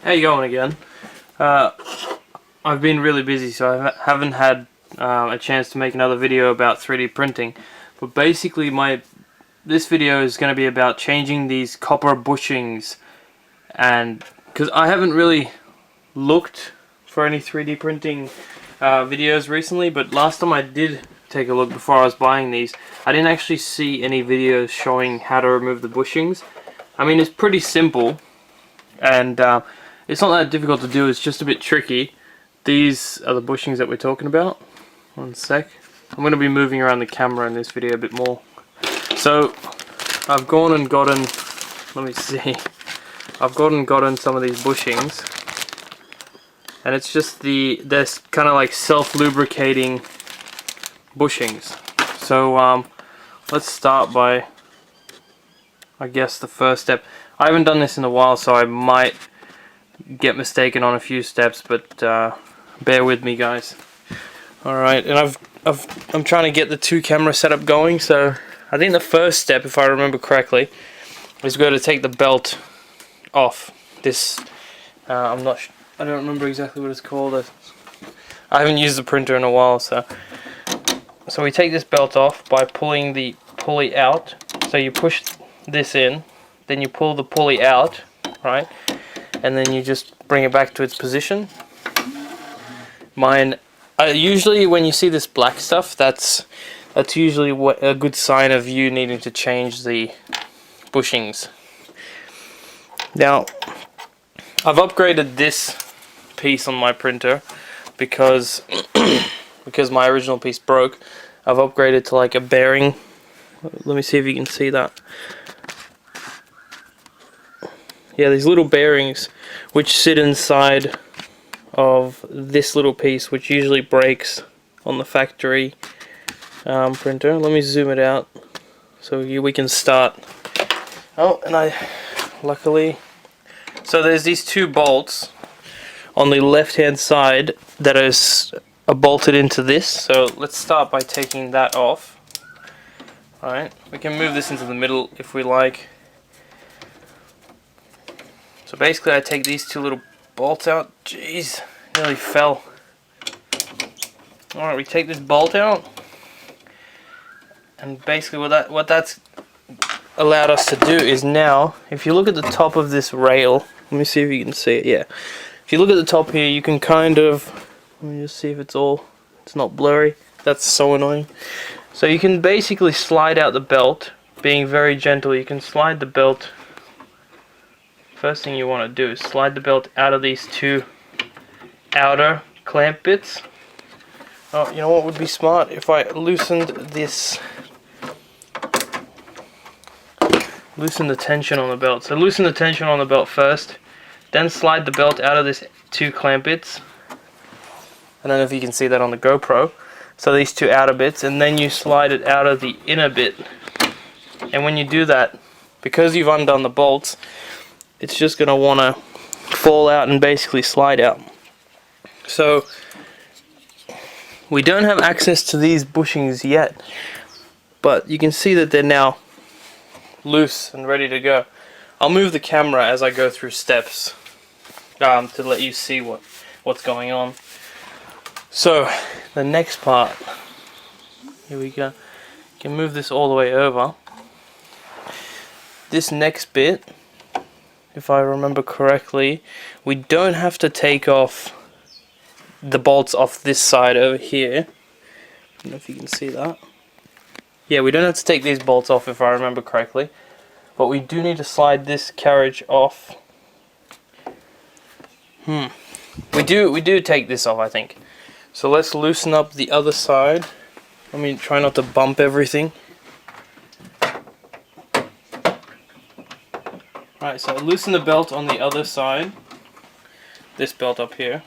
How you going again? I've been really busy, so I haven't had a chance to make another video about 3D printing. But basically, this video is going to be about changing these copper bushings, and because I haven't really looked for any 3D printing videos recently, but last time I did take a look before I was buying these, I didn't actually see any videos showing how to remove the bushings. I mean, it's pretty simple, and it's not that difficult to do, it's just a bit tricky. These are the bushings that we're talking about. One sec. I'm going to be moving around the camera in this video a bit more. So, I've gone and gotten, let me see, I've gone and gotten some of these bushings. And it's just they're kind of like self-lubricating bushings. So, let's start by, I guess, the first step. I haven't done this in a while, so I might get mistaken on a few steps, but bear with me, guys. Alright, and I'm trying to get the two camera setup going, so I think the first step, if I remember correctly, is we're going to take the belt off. This, I don't remember exactly what it's called. I haven't used the printer in a while, so we take this belt off by pulling the pulley out. So you push this in, then you pull the pulley out, right? And then you just bring it back to its position. Usually when you see this black stuff, that's usually a good sign of you needing to change the bushings. Now, I've upgraded this piece on my printer because my original piece broke. I've upgraded to like a bearing. Let me see if you can see that. Yeah, these little bearings which sit inside of this little piece, which usually breaks on the factory printer. Let me zoom it out so we can start. Oh, and luckily, so there's these two bolts on the left hand side that are bolted into this. So let's start by taking that off. Alright, we can move this into the middle if we like. So basically I take these two little bolts out. Jeez, nearly fell. Alright, we take this bolt out, and basically what that's allowed us to do is now, if you look at the top of this rail, let me see if you can see it, yeah. If you look at the top here, you can kind of, let me just see if it's not blurry. That's so annoying. So you can basically slide out the belt, being very gentle. You can slide the belt. First thing you want to do is slide the belt out of these two outer clamp bits. Oh, you know what would be smart? If I loosened the tension on the belt. So loosen the tension on the belt first, then slide the belt out of these two clamp bits. I don't know if you can see that on the GoPro. So these two outer bits, and then you slide it out of the inner bit. And when you do that, because you've undone the bolts, it's just going to want to fall out and basically slide out. So we don't have access to these bushings yet, but you can see that they're now loose and ready to go. I'll move the camera as I go through steps to let you see what's going on. So the next part, here we go. You can move this all the way over. This next bit, if I remember correctly, we don't have to take off the bolts off this side over here. I don't know if you can see that. Yeah, we don't have to take these bolts off if I remember correctly, but we do need to slide this carriage off. We do take this off, I think. So let's loosen up the other side. Let me try not to bump everything. Right, so loosen the belt on the other side, this belt up here,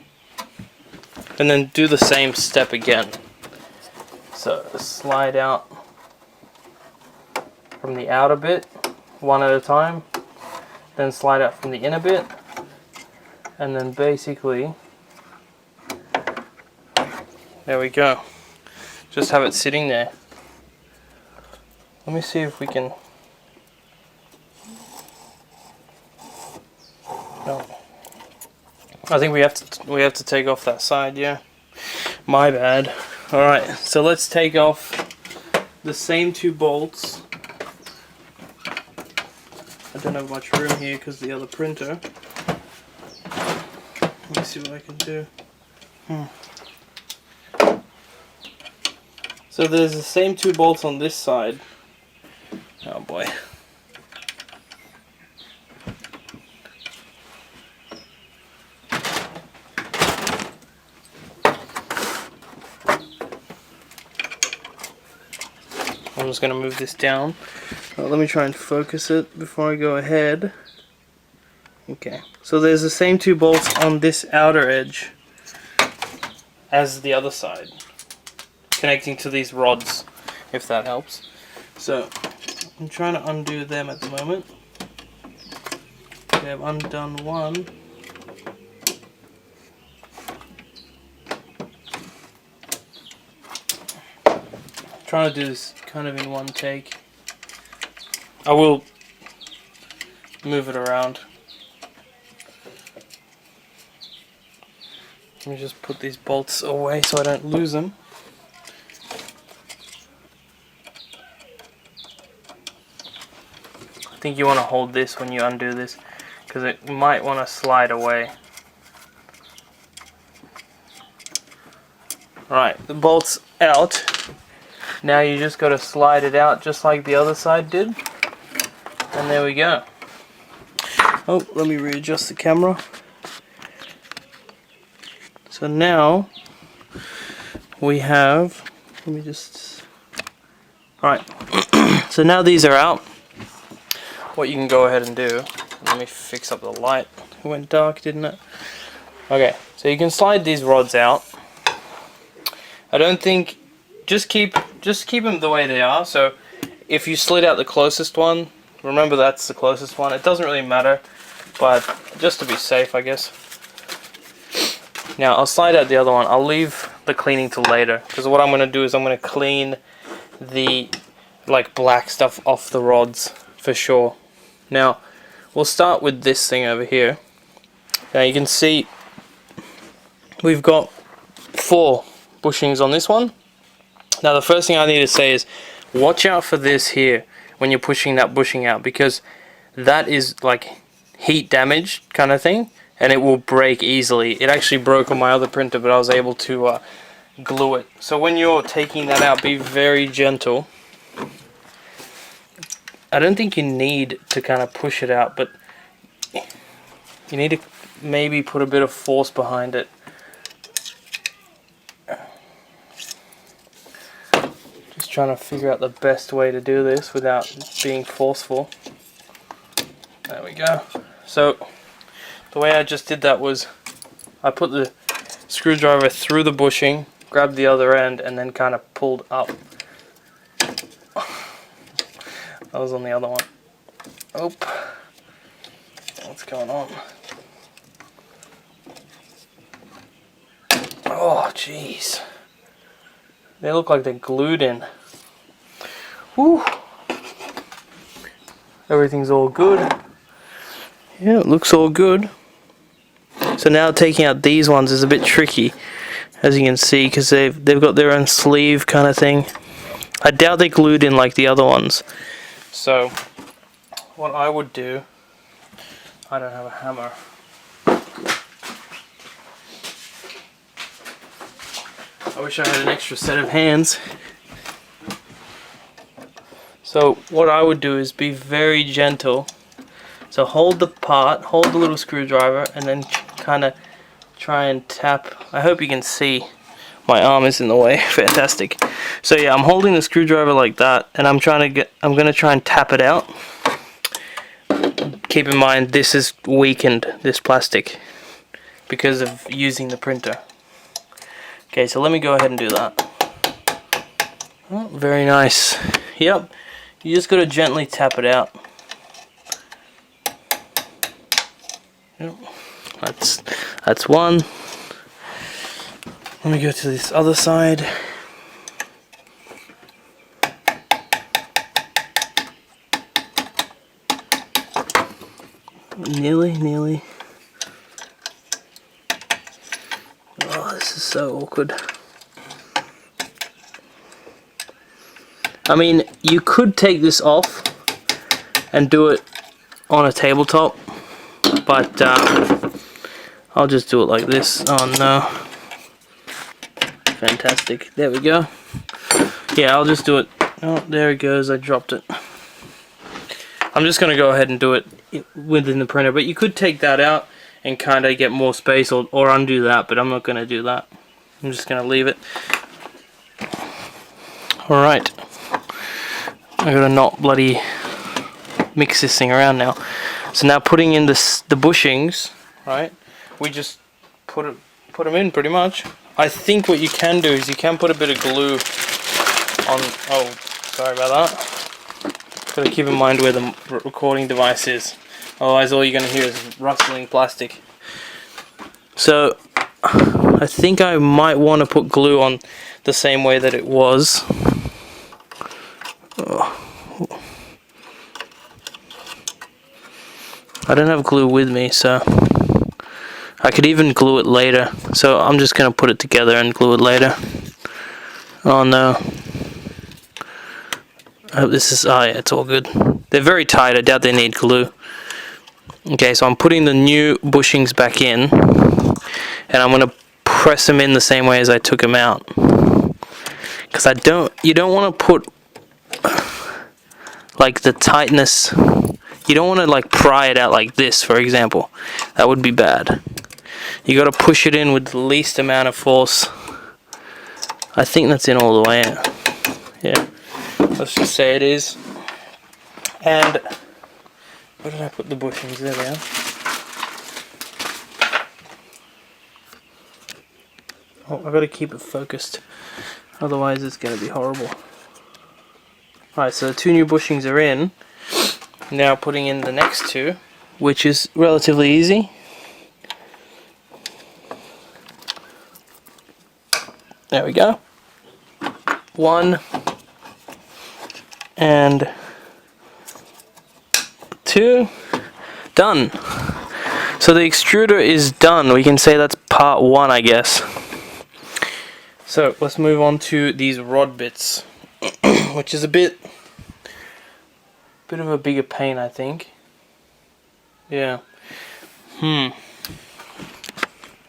and then do the same step again. So slide out from the outer bit, one at a time, then slide out from the inner bit, and then basically, there we go. Just have it sitting there. Let me see if we can. No. I think we have to take off that side, yeah. My bad. Alright, so let's take off the same 2 bolts. I don't have much room here because the other printer. Let me see what I can do. So there's the same 2 bolts on this side. Oh boy. I'm just going to move this down. Let me try and focus it before I go ahead. Okay, so there's the same 2 bolts on this outer edge as the other side, connecting to these rods, if that helps. So I'm trying to undo them at the moment. Okay, I've undone one. Trying to do this kind of in one take. I will move it around. Let me just put these bolts away so I don't lose them. I think you want to hold this when you undo this, because it might want to slide away. Right, the bolt's out. Now you just got to slide it out just like the other side did. And there we go. Oh, let me readjust the camera. So now we have, let me just, alright, so now these are out. What you can go ahead and do, let me fix up the light. It went dark, didn't it? Okay, so you can slide these rods out. I don't think, just keep them the way they are. So if you slid out the closest one, remember that's the closest one. It doesn't really matter, but just to be safe, I guess. Now I'll slide out the other one. I'll leave the cleaning till later, because what I'm going to do is I'm going to clean the black stuff off the rods for sure. Now we'll start with this thing over here. Now you can see we've got 4 bushings on this one. Now the first thing I need to say is watch out for this here when you're pushing that bushing out, because that is like heat damage kind of thing, and it will break easily. It actually broke on my other printer, but I was able to glue it. So when you're taking that out, be very gentle. I don't think you need to kind of push it out, but you need to maybe put a bit of force behind it. Just trying to figure out the best way to do this without being forceful. There we go. So the way I just did that was I put the screwdriver through the bushing, grabbed the other end, and then kind of pulled up. That was on the other one. Oh, what's going on? Oh, jeez. They look like they're glued in. Whew. Everything's all good. Yeah, it looks all good. So now taking out these ones is a bit tricky, as you can see, because they've got their own sleeve kind of thing. I doubt they glued in like the other ones. So what I would do, I don't have a hammer. I wish I had an extra set of hands. So what I would do is be very gentle. So hold the part, hold the little screwdriver, and then kind of try and tap. I hope you can see. My arm is in the way. Fantastic. So yeah, I'm holding the screwdriver like that, and I'm going to try and tap it out. Keep in mind this is weakened, this plastic, because of using the printer. Okay, so let me go ahead and do that. Oh, very nice. Yep, you just got to gently tap it out. Yep. That's one. Let me go to this other side. Nearly. Oh, this is so awkward. I mean, you could take this off and do it on a tabletop, but I'll just do it like this. Oh no. Fantastic. There we go. Yeah, I'll just do it. Oh, there it goes. I dropped it. I'm just going to go ahead and do it within the printer, but you could take that out and kind of get more space or undo that, but I'm not going to do that. I'm just going to leave it. Alright. I gotta not bloody mix this thing around now. So now putting in the bushings, right? We just put them in pretty much. I think what you can do is you can put a bit of glue on. Oh, sorry about that. Gotta keep in mind where the recording device is. Otherwise, all you're gonna hear is rustling plastic. So I think I might want to put glue on the same way that it was. I don't have glue with me, so I could even glue it later. So I'm just going to put it together and glue it later. Oh no. I hope this is... oh yeah, it's all good. They're very tight. I doubt they need glue. Okay, so I'm putting the new bushings back in. And I'm going to press them in the same way as I took them out. Because you don't want to put like the tightness... You don't want to like pry it out like this, for example. That would be bad. You got to push it in with the least amount of force. I think that's in all the way in. Yeah. Let's just say it is. And where did I put the bushings? There they are. Oh, I've got to keep it focused. Otherwise it's going to be horrible. Alright, so the two new bushings are in. Now putting in the next two, which is relatively easy. There we go. 1 and 2. Done. So the extruder is done. We can say that's part 1, I guess. So let's move on to these rod bits, which is a bit of a bigger pain, I think. Yeah.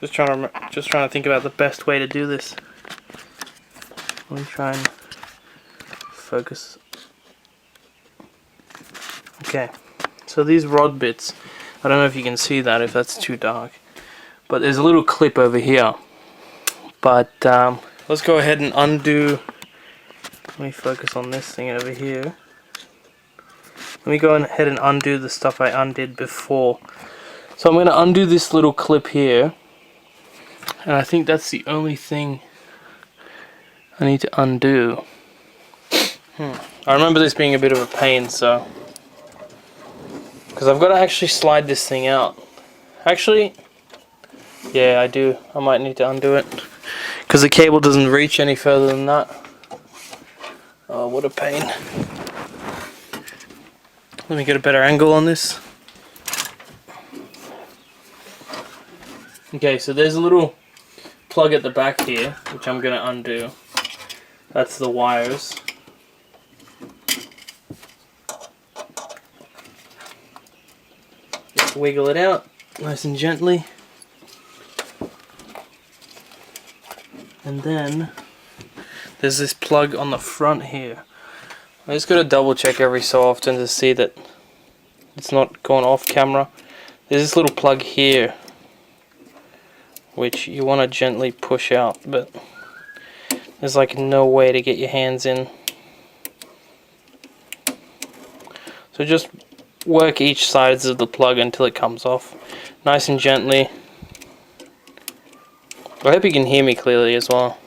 Just trying to think about the best way to do this. Let me try and focus. Okay. So these rod bits, I don't know if you can see that, if that's too dark, but there's a little clip over here. But let's go ahead and undo. Let me focus on this thing over here. Let me go ahead and undo the stuff I undid before. So I'm going to undo this little clip here. And I think that's the only thing I need to undo. I remember this being a bit of a pain, so... because I've got to actually slide this thing out. Actually, yeah, I do. I might need to undo it. Because the cable doesn't reach any further than that. Oh, what a pain. Let me get a better angle on this. Okay, so there's a little plug at the back here, which I'm going to undo. That's the wires. Just wiggle it out nice and gently. And then there's this plug on the front here. I just got to double check every so often to see that it's not going off camera. There's this little plug here which you want to gently push out, but there's like no way to get your hands in. So just work each sides of the plug until it comes off nice and gently. I hope you can hear me clearly as well.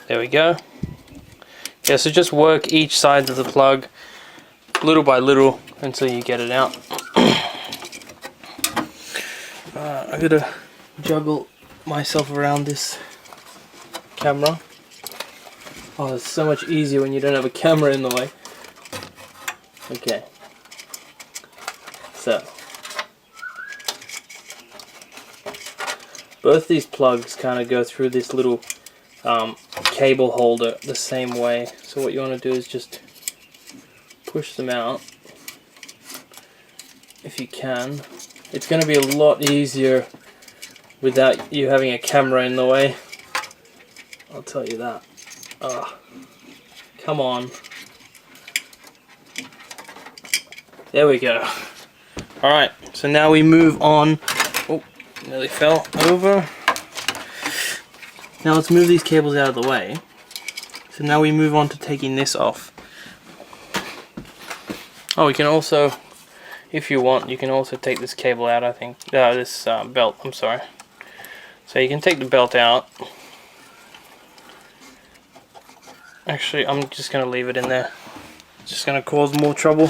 There we go. Yeah, so just work each side of the plug little by little until you get it out. I gotta juggle myself around this camera. Oh, it's so much easier when you don't have a camera in the way. Okay. So both these plugs kind of go through this little cable holder the same way. So what you want to do is just push them out if you can. It's going to be a lot easier without you having a camera in the way. I'll tell you that. Come on. There we go. Alright, so now we move on. Oh, nearly fell over. Now let's move these cables out of the way. So now we move on to taking this off. Oh, we can also, if you want, you can also take this cable out, I think. This belt, I'm sorry. So you can take the belt out. Actually, I'm just going to leave it in there. It's just going to cause more trouble.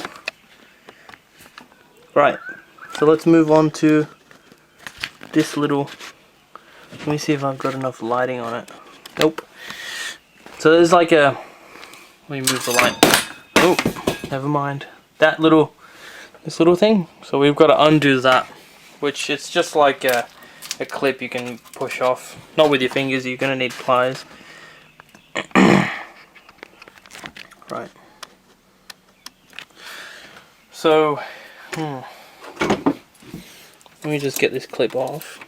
Right, so let's move on to this little, let me see if I've got enough lighting on it. Nope. So there's like a, let me move the light. Oh, never mind. That little, this little thing. So we've got to undo that, which it's just like a clip you can push off. Not with your fingers, you're going to need pliers. Right. So, let me just get this clip off.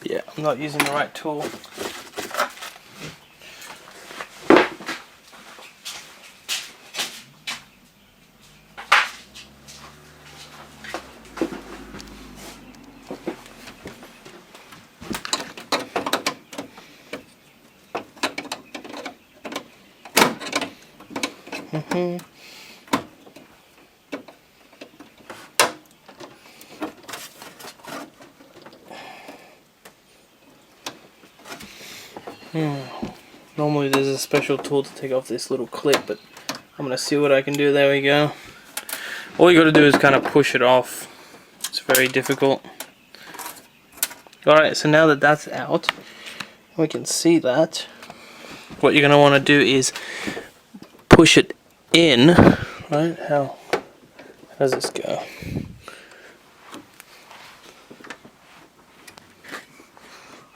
Yeah, I'm not using the right tool. Normally there's a special tool to take off this little clip, but I'm going to see what I can do. There we go. All you got to do is kind of push it off. It's very difficult. Alright, so now that that's out, we can see that. What you're going to want to do is push it in. Right? How does this go?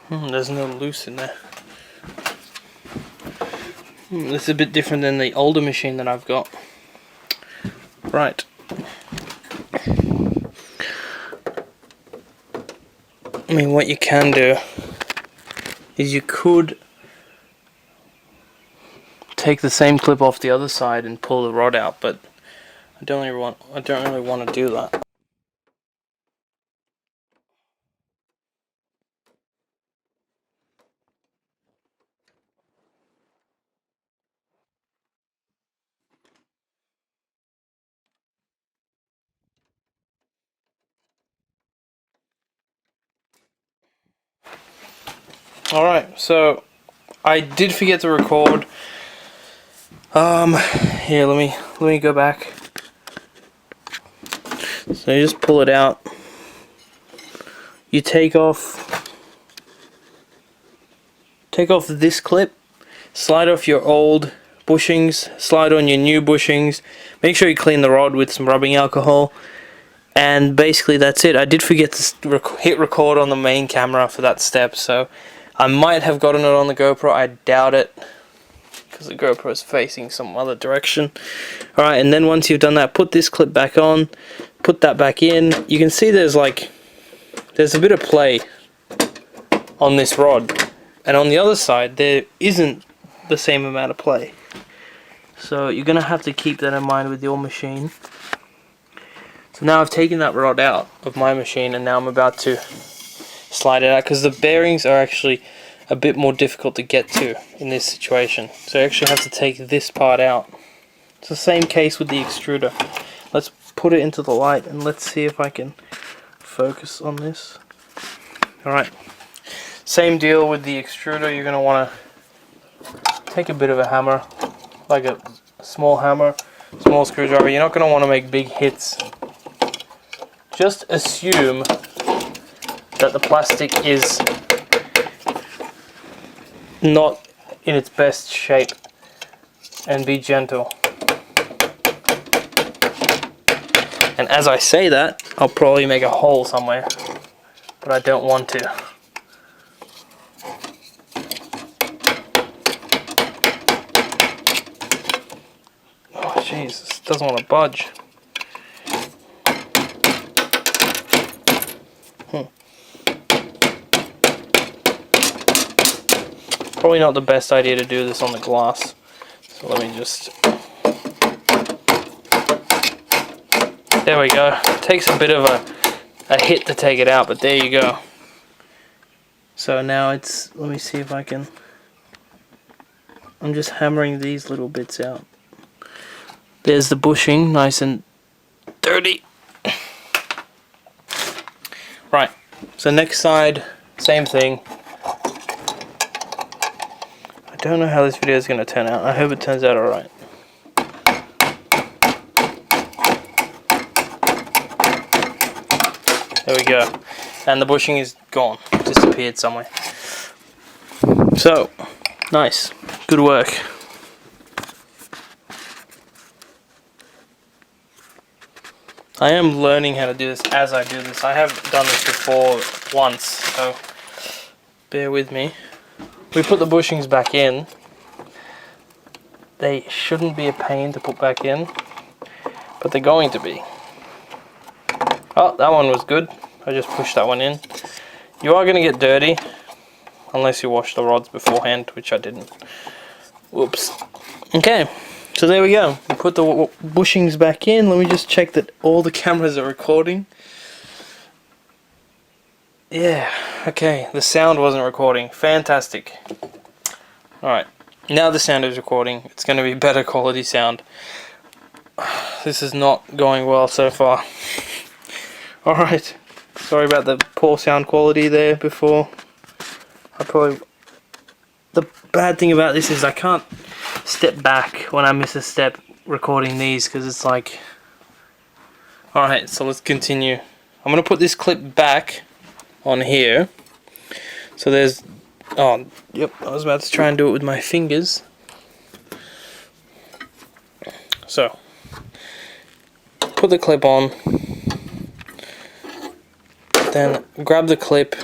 There's no loose in there. This is a bit different than the older machine that I've got. Right. I mean, what you can do is you could take the same clip off the other side and pull the rod out, but I don't really want to do that. Alright, so I did forget to record. Here, let me go back. So you just pull it out. You take off this clip, slide off your old bushings, slide on your new bushings. Make sure you clean the rod with some rubbing alcohol. And basically that's it. I did forget to hit record on the main camera for that step, so I might have gotten it on the GoPro. I doubt it, because the GoPro is facing some other direction. Alright, and then once you've done that, put this clip back on, put that back in. You can see there's a bit of play on this rod, and on the other side there isn't the same amount of play. So you're going to have to keep that in mind with your machine. So now I've taken that rod out of my machine, and now I'm about to slide it out, because the bearings are actually a bit more difficult to get to in this situation. So you actually have to take this part out. It's the same case with the extruder. Let's put it into the light and let's see if I can focus on this. Alright, same deal with the extruder. You're going to want to take a bit of a hammer, like a small hammer, small screwdriver. You're not going to want to make big hits. Just assume that the plastic is not in its best shape, and be gentle. And as I say that, I'll probably make a hole somewhere. but I don't want to. Oh jeez, this doesn't want to budge. Probably not the best idea to do this on the glass. So let me just... There we go. It takes a bit of a hit to take it out, but there you go. So now it's... Let me see if I can... I'm just hammering these little bits out. There's the bushing, nice and dirty. Right, so next side, same thing. I don't know how this video is going to turn out. I hope it turns out alright. There we go. And the bushing is gone. Disappeared somewhere. So, nice. Good work. I am learning how to do this as I do this. I have done this before once, so bear with me. We put the bushings back in. They shouldn't be a pain to put back in, but they're going to be. Oh, that one was good. I just pushed that one in. You are going to get dirty, unless you wash the rods beforehand, which I didn't. Whoops. Okay, so there we go. We put the bushings back in. Let me just check that all the cameras are recording. Yeah, okay, the sound wasn't recording. Fantastic. Alright, now the sound is recording. It's going to be better quality sound. This is not going well so far. Alright, sorry about the poor sound quality there before. The bad thing about this is I can't step back when I miss a step recording these, because it's like... Alright, so let's continue. I'm going to put this clip back on here. So there's... Oh, yep, I was about to try and do it with my fingers. So, put the clip on. Then grab the clip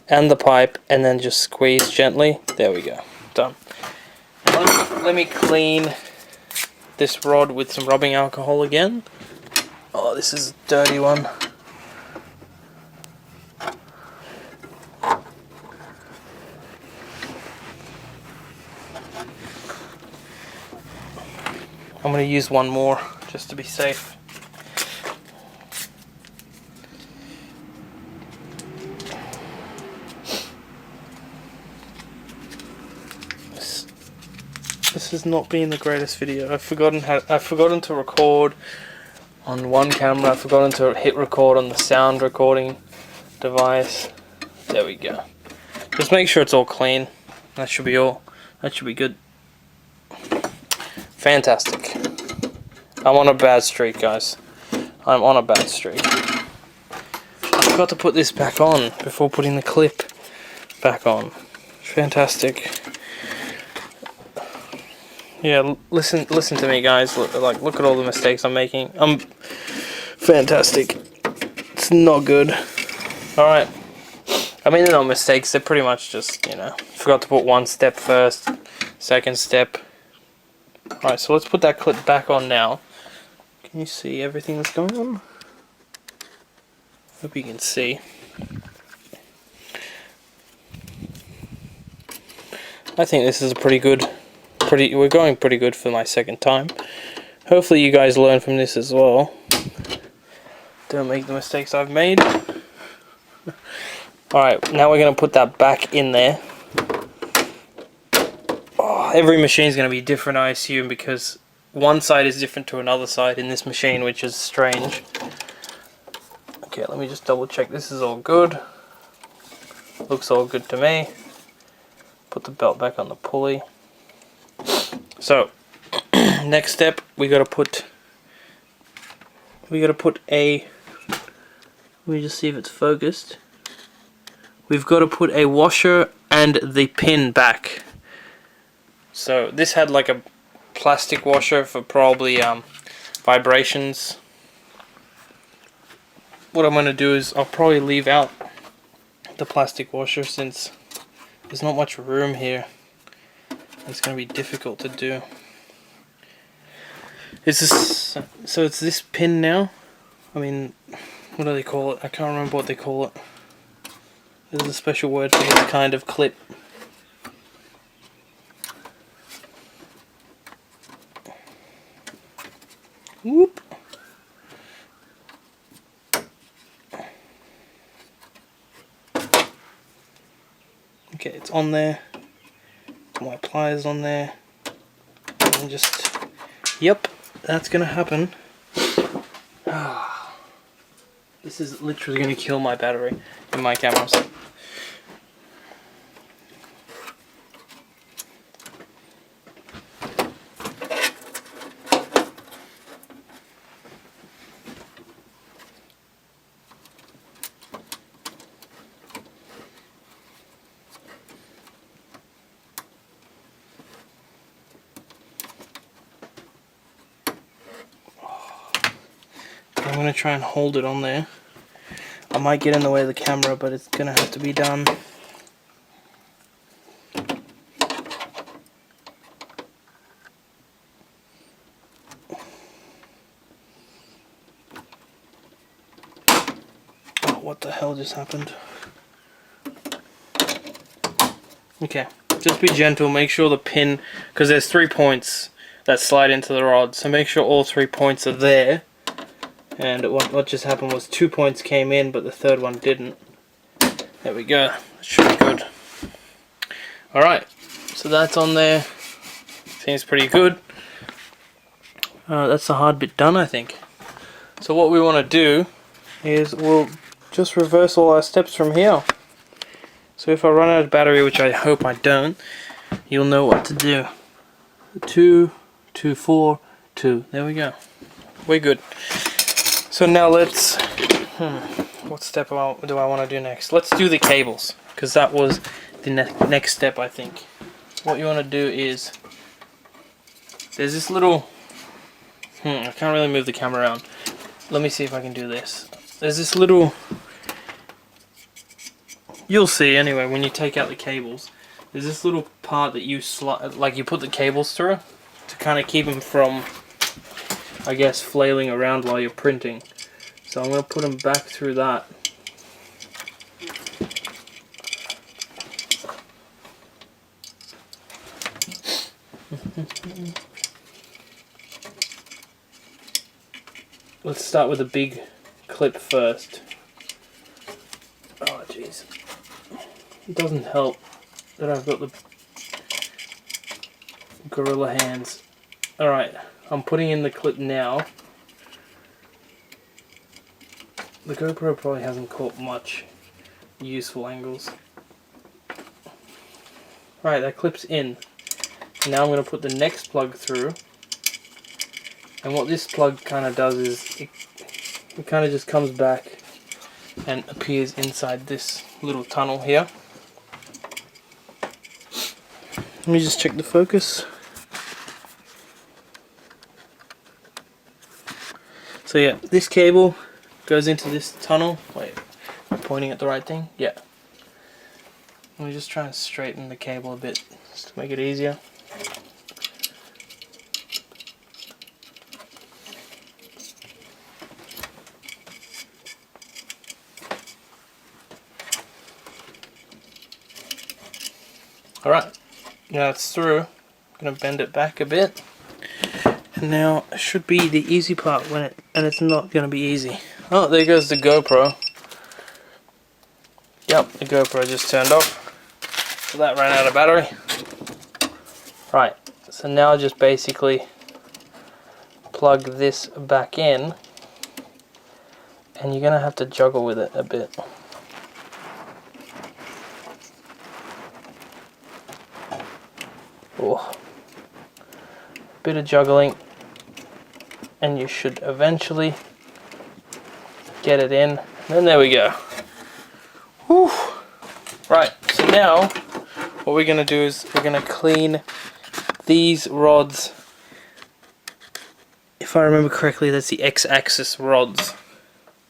and the pipe and then just squeeze gently. There we go. Done. Let me clean this rod with some rubbing alcohol again. Oh, this is a dirty one. I'm going to use one more just to be safe. This has not been the greatest video. I've forgotten to record on one camera. I've forgotten to hit record on the sound recording device. There we go. Just make sure it's all clean. That should be all. That should be good. Fantastic. I'm on a bad streak, guys. I'm on a bad streak. I forgot to put this back on before putting the clip back on. Fantastic. Yeah, listen to me, guys. Look at all the mistakes I'm making. I'm fantastic. It's not good. Alright. I mean, they're not mistakes. They're pretty much just, you know, forgot to put one step first, second step. Alright, so let's put that clip back on now. Can you see everything that's going on? Hope you can see. I think this is a we're going pretty good for my second time. Hopefully you guys learn from this as well. Don't make the mistakes I've made. Alright, now we're going to put that back in there. Oh, every machine is going to be different, I assume, because one side is different to another side in this machine, which is strange. Okay, let me just double check this is all good. Looks all good to me. Put the belt back on the pulley. So, next step, we gotta put a, let me just see if it's focused. We've got to put a washer and the pin back. So this had like a plastic washer for probably vibrations. What I'm going to do is I'll probably leave out the plastic washer, since there's not much room here. It's going to be difficult to do. Is this, so it's this pin now? I mean, what do they call it? I can't remember what they call it. There's a special word for this kind of clip. Whoop. Okay, it's on there. Put my pliers on there. And just, yep, that's gonna happen. This is literally gonna kill my battery in my cameras. I'm going to try and hold it on there. I might get in the way of the camera, but it's going to have to be done. Oh, what the hell just happened? Okay, just be gentle, make sure the pin, because there's 3 points that slide into the rod, so make sure all 3 points are there. And what just happened was 2 points came in, but the third one didn't. There we go. That should be good. Alright, so that's on there. Seems pretty good. That's the hard bit done, I think. So what we want to do is we'll just reverse all our steps from here. So if I run out of battery, which I hope I don't, you'll know what to do. 2, 2, 4, 2. There we go. We're good. So now let's, what step do I want to do next? Let's do the cables, because that was the next step, I think. What you want to do is, there's this little, I can't really move the camera around. Let me see if I can do this. There's this little, you'll see anyway when you take out the cables. There's this little part that you slide, like you put the cables through to kind of keep them from, I guess, flailing around while you're printing. So I'm going to put them back through that. Let's start with a big clip first. Oh jeez. It doesn't help that I've got the gorilla hands. Alright, I'm putting in the clip now. The GoPro probably hasn't caught much useful angles. Right, that clip's in. Now I'm going to put the next plug through. And what this plug kind of does is it kind of just comes back and appears inside this little tunnel here. Let me just check the focus. So yeah, this cable goes into this tunnel. Wait, am I pointing at the right thing? Yeah. Let me just try and straighten the cable a bit just to make it easier. Alright, now it's through. I'm going to bend it back a bit. And now it should be the easy part and it's not going to be easy. Oh, there goes the GoPro. Yep, the GoPro just turned off. So that ran out of battery. Right, so now just basically plug this back in. And you're going to have to juggle with it a bit. Oh. Bit of juggling. And you should eventually get it in. And there we go. Whew. Right, so now what we're going to do is we're going to clean these rods. If I remember correctly, that's the X-axis rods.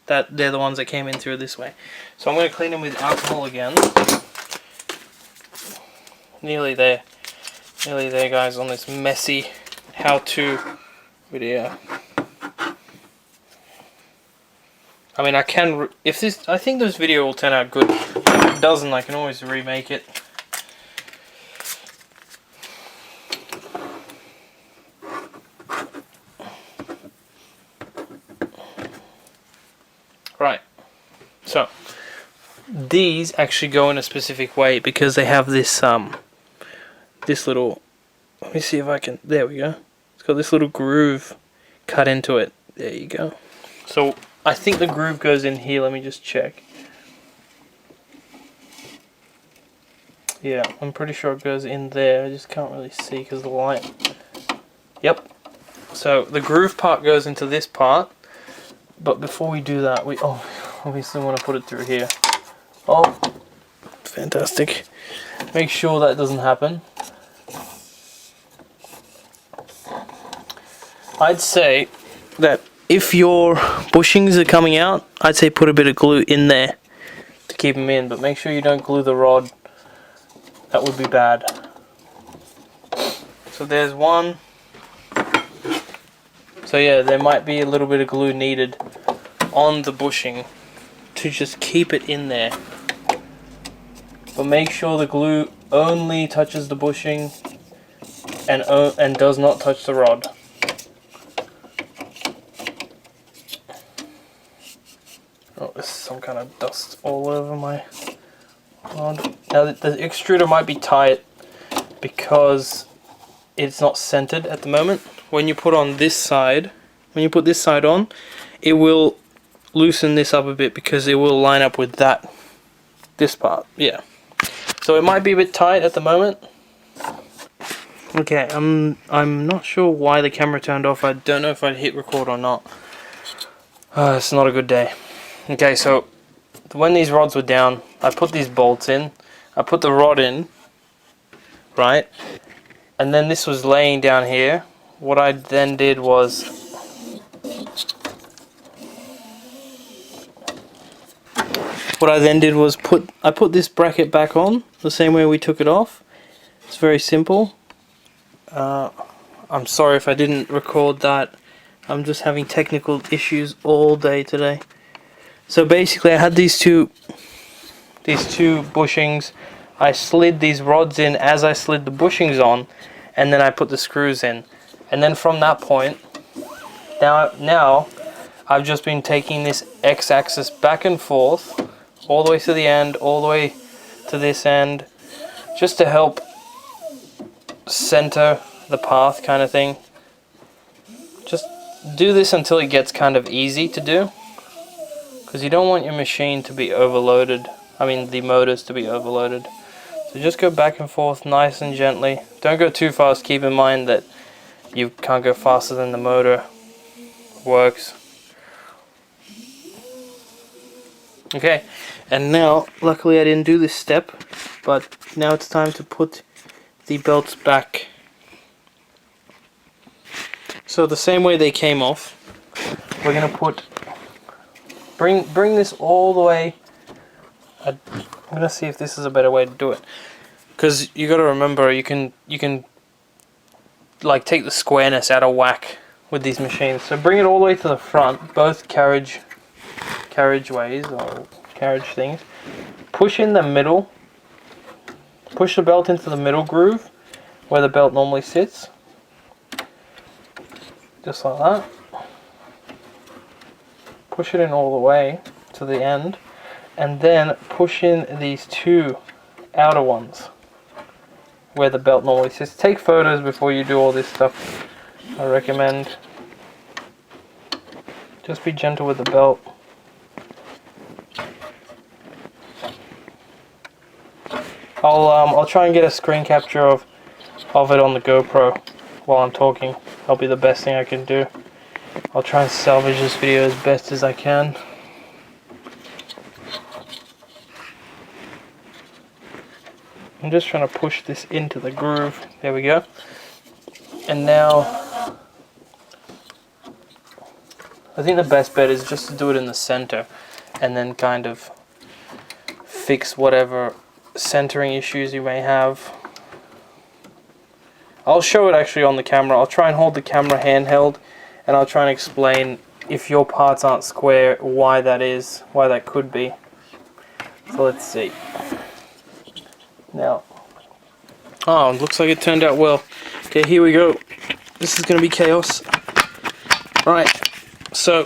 that they're the ones that came in through this way. So I'm going to clean them with alcohol again. Nearly there guys, on this messy how-to video. I mean, I think this video will turn out good. If it doesn't, I can always remake it. Right, so these actually go in a specific way because they have this this little, let me see if I can, there we go. It's got this little groove cut into it. There you go. So I think the groove goes in here. Let me just check. Yeah, I'm pretty sure it goes in there. I just can't really see because of the light. Yep. So the groove part goes into this part. But before we do that, we obviously want to put it through here. Oh, fantastic. Make sure that doesn't happen. I'd say that if your bushings are coming out, I'd say put a bit of glue in there to keep them in, but make sure you don't glue the rod. That would be bad. So there's one. So yeah, there might be a little bit of glue needed on the bushing to just keep it in there. But make sure the glue only touches the bushing and does not touch the rod. Oh, there's some kind of dust all over my rod. Now the extruder might be tight because it's not centered at the moment. When you put on this side, when you put this side on, it will loosen this up a bit because it will line up with this part. Yeah. So it might be a bit tight at the moment. Okay, I'm not sure why the camera turned off. I don't know if I'd hit record or not. It's not a good day. Okay, so when these rods were down, I put these bolts in. I put the rod in, right? And then this was laying down here. What I then did was I put this bracket back on the same way we took it off. It's very simple. I'm sorry if I didn't record that. I'm just having technical issues all day today. So basically I had these two bushings. I slid these rods in as I slid the bushings on, and then I put the screws in. And then from that point, now I've just been taking this x-axis back and forth, all the way to the end, all the way to this end, just to help center the path kind of thing. Just do this until it gets kind of easy to do, because you don't want your machine to be overloaded. I mean the motors to be overloaded. So just go back and forth nice and gently. Don't go too fast. Keep in mind that you can't go faster than the motor works. Okay, and now luckily I didn't do this step, but now it's time to put the belts back. So the same way they came off, we're gonna bring this all the way. I'm gonna see if this is a better way to do it, because you got to remember you can like take the squareness out of whack with these machines. So bring it all the way to the front, both carriageways or carriage things. Push in the middle. Push the belt into the middle groove where the belt normally sits. Just like that. Push it in all the way to the end, and then push in these two outer ones where the belt normally sits. Take photos before you do all this stuff, I recommend. Just be gentle with the belt. I'll try and get a screen capture of it on the GoPro while I'm talking. That'll be the best thing I can do. I'll try and salvage this video as best as I can. I'm just trying to push this into the groove. There we go. And now I think the best bet is just to do it in the center and then kind of fix whatever centering issues you may have. I'll show it actually on the camera. I'll try and hold the camera handheld and I'll try and explain if your parts aren't square why that is, why that could be. So let's see. Now, oh, it looks like it turned out well. Okay, here we go. This is going to be chaos. Right, so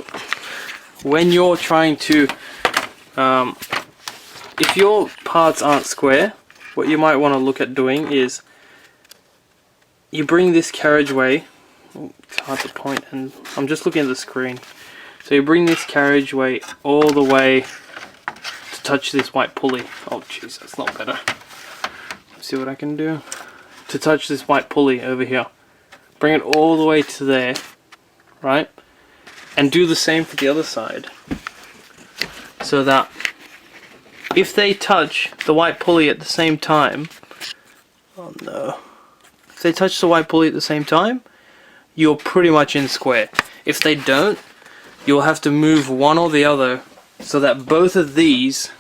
when you're trying to, if your parts aren't square, what you might want to look at doing is you bring this carriageway, oh, it's hard to point and I'm just looking at the screen. So you bring this carriageway all the way to touch this white pulley. Oh jeez, that's not better. Let's see what I can do. To touch this white pulley over here. Bring it all the way to there, right? And do the same for the other side. So that if they touch the white pulley at the same time, oh no. If they touch the white pulley at the same time, you're pretty much in square. If they don't, you'll have to move one or the other so that both of these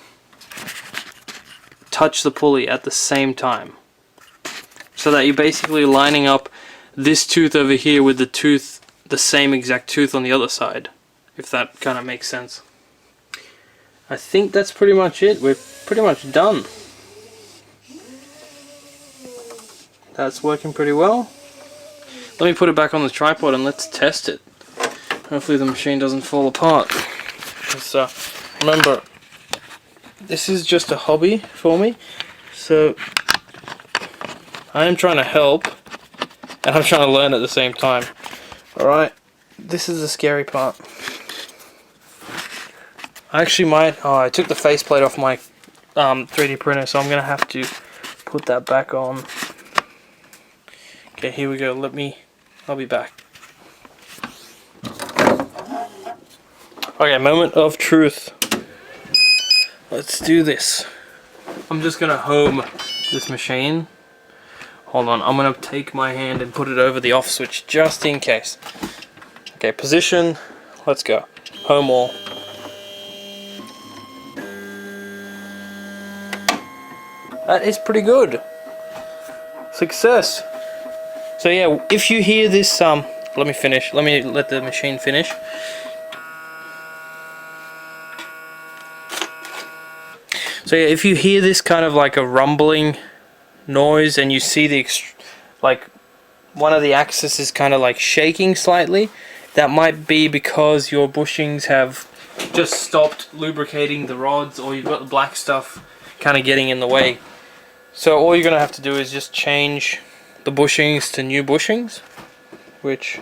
touch the pulley at the same time. So that you're basically lining up this tooth over here with the same exact tooth on the other side. If that kind of makes sense. I think that's pretty much it. We're pretty much done. That's working pretty well. Let me put it back on the tripod and let's test it. Hopefully the machine doesn't fall apart. Remember, this is just a hobby for me, so I am trying to help and I'm trying to learn at the same time. Alright, this is the scary part. I actually might, I took the faceplate off my 3D printer, so I'm going to have to put that back on. Okay, here we go. I'll be back. Okay, moment of truth. Let's do this. I'm just gonna home this machine. Hold on, I'm gonna take my hand and put it over the off switch just in case. Okay, position. Let's go. Home all. That is pretty good. Success. So yeah, if you hear this, let me finish. Let me let the machine finish. So yeah, if you hear this kind of like a rumbling noise and you see the like one of the axes is kind of like shaking slightly, that might be because your bushings have just stopped lubricating the rods, or you've got the black stuff kind of getting in the way. So all you're gonna have to do is just change the bushings to new bushings, which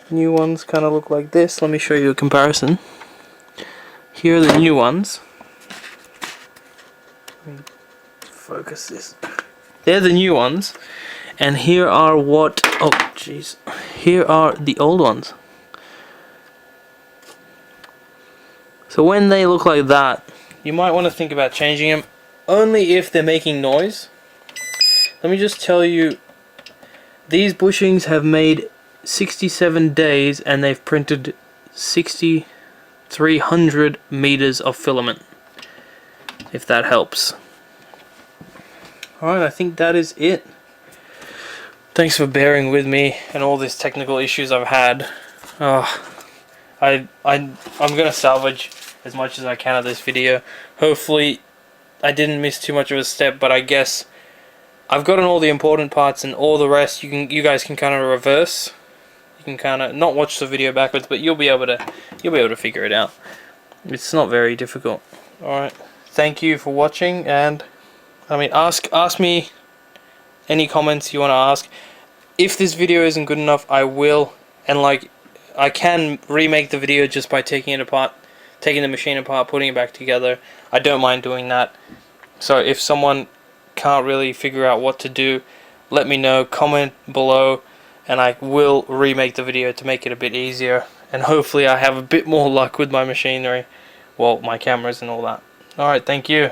new ones kind of look like this. Let me show you a comparison. Here are the new ones. Let me focus this. They're the new ones, and here are what, oh jeez, here are the old ones. So when they look like that, you might want to think about changing them, only if they're making noise. Let me just tell you, these bushings have made 67 days and they've printed 6,300 meters of filament, if that helps. Alright, I think that is it. Thanks for bearing with me and all these technical issues I've had. I'm gonna salvage as much as I can of this video. Hopefully I didn't miss too much of a step, but I guess I've gotten all the important parts, and all the rest you guys can kind of reverse. You can kind of not watch the video backwards, but you'll be able to figure it out. It's not very difficult. All right. Thank you for watching, and I mean, ask me any comments you want to ask. If this video isn't good enough, I will, and like I can remake the video just by taking it apart, taking the machine apart, putting it back together. I don't mind doing that. So if someone can't really figure out what to do, let me know, comment below, and I will remake the video to make it a bit easier, and hopefully I have a bit more luck with my machinery, well, my cameras and all that. Alright, thank you.